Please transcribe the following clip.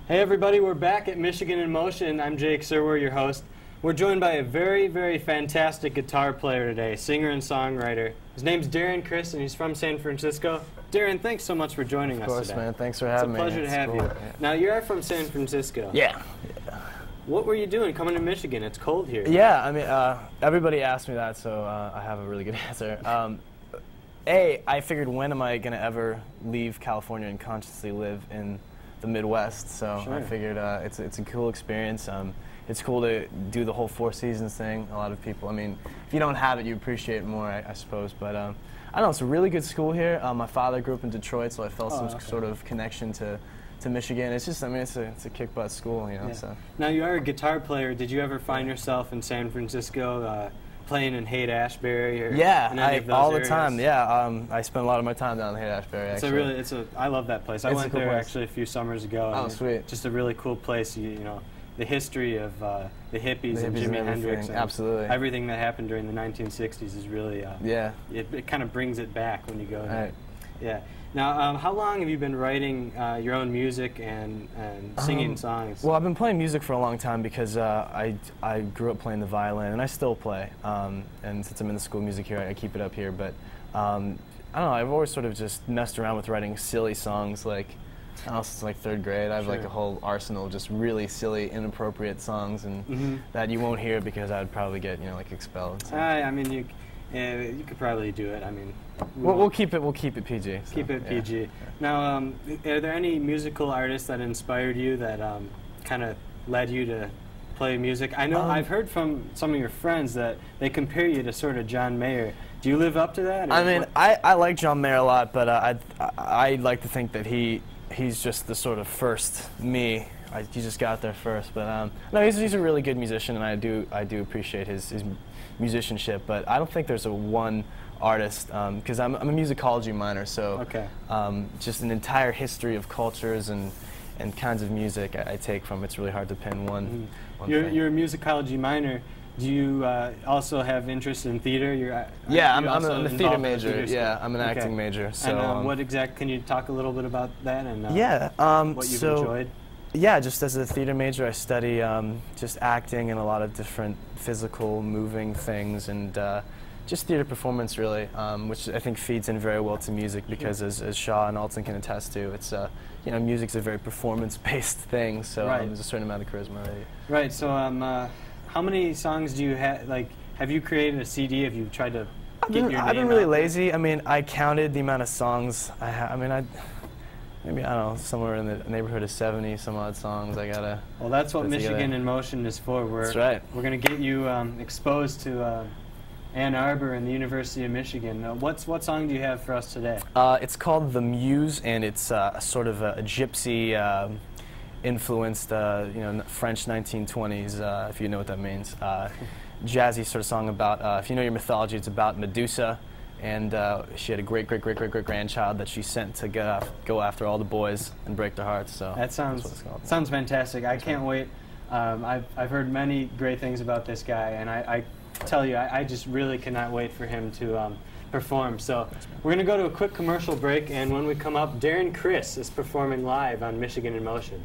Hey everybody, we're back at Michigan in Motion. I'm Jake Serwer, your host. We're joined by a very, very fantastic guitar player today, singer and songwriter. His name's Darren Criss, and he's from San Francisco. Darren, thanks so much for joining us today. Of course, man. Thanks for having me. It's a pleasure to have you. Yeah. Now, you are from San Francisco. Yeah. What were you doing coming to Michigan? It's cold here. Yeah, I mean, everybody asked me that, so I have a really good answer. I figured, when am I going to ever leave California and consciously live in the Midwest? So Sure. I figured it's a cool experience. It's cool to do the whole Four Seasons thing. A lot of people, I mean, if you don't have it, you appreciate it more, I suppose. But I don't know, it's a really good school here. My father grew up in Detroit, so I felt some sort of connection to Michigan. It's just, I mean, it's a kick-butt school, you know. Yeah. So. Now, you are a guitar player. Did you ever find yourself in San Francisco playing in Haight-Ashbury? Or Yeah, in any of those all areas? the time. Yeah, I spent a lot of my time down in Haight-Ashbury. I love that place. I went cool there place. actually a few summers ago. Oh, and sweet. Just a really cool place. You know, the history of the hippies and Jimi Hendrix. And absolutely. Everything that happened during the 1960s is really it kind of brings it back when you go there. Right. Yeah. Now, how long have you been writing your own music and singing songs? Well, I've been playing music for a long time because I grew up playing the violin, and I still play. And since I'm in the school of music here, I keep it up here. But I don't know, I've always sort of just messed around with writing silly songs, like, I don't know, since like 3rd grade. I have like a whole arsenal of just really silly, inappropriate songs, and that you won't hear because I'd probably get, like, expelled. So. I mean, you could probably do it. I mean, we'll keep it PG. So, keep it PG. Yeah. Now, are there any musical artists that inspired you that kind of led you to play music? I know I've heard from some of your friends that they compare you to sort of John Mayer. Do you live up to that? I mean, I like John Mayer a lot, but I like to think that he's just the sort of first me. He just got there first. But no, he's a really good musician, and I do appreciate his musicianship. But I don't think there's a one artist, because I'm a musicology minor, so just an entire history of cultures and kinds of music I take from. It's really hard to pin one thing. You're a musicology minor. Do you also have interest in theater? I'm a theater major. Yeah, I'm an acting major. So and what can you talk a little bit about that and what you've enjoyed? Yeah, just as a theater major, I study just acting and a lot of different physical, moving things, and just theater performance, really, which I think feeds in very well to music because, as Shaw and Alton can attest to, it's music's a very performance-based thing, so there's a certain amount of charisma. Right. So, how many songs do you have? Like, have you created a CD? Have you tried to get your name I've been really out? lazy. I mean, I counted the amount of songs I have. I mean, maybe, I don't know, somewhere in the neighborhood of 70 some odd songs. I gotta. Well, that's what Michigan together. in Motion is for. That's right. We're gonna get you exposed to Ann Arbor and the University of Michigan. What song do you have for us today? It's called The Muse, and it's sort of a gypsy influenced, French 1920s, if you know what that means. Jazzy sort of song about, if you know your mythology, it's about Medusa, and she had a great-great-great-great-great-grandchild that she sent to go after all the boys and break their hearts. So that sounds fantastic. I can't wait. I've heard many great things about this guy, and I tell you, I just really cannot wait for him to perform. So we're going to go to a quick commercial break, and when we come up, Darren Criss is performing live on Michigan in Motion.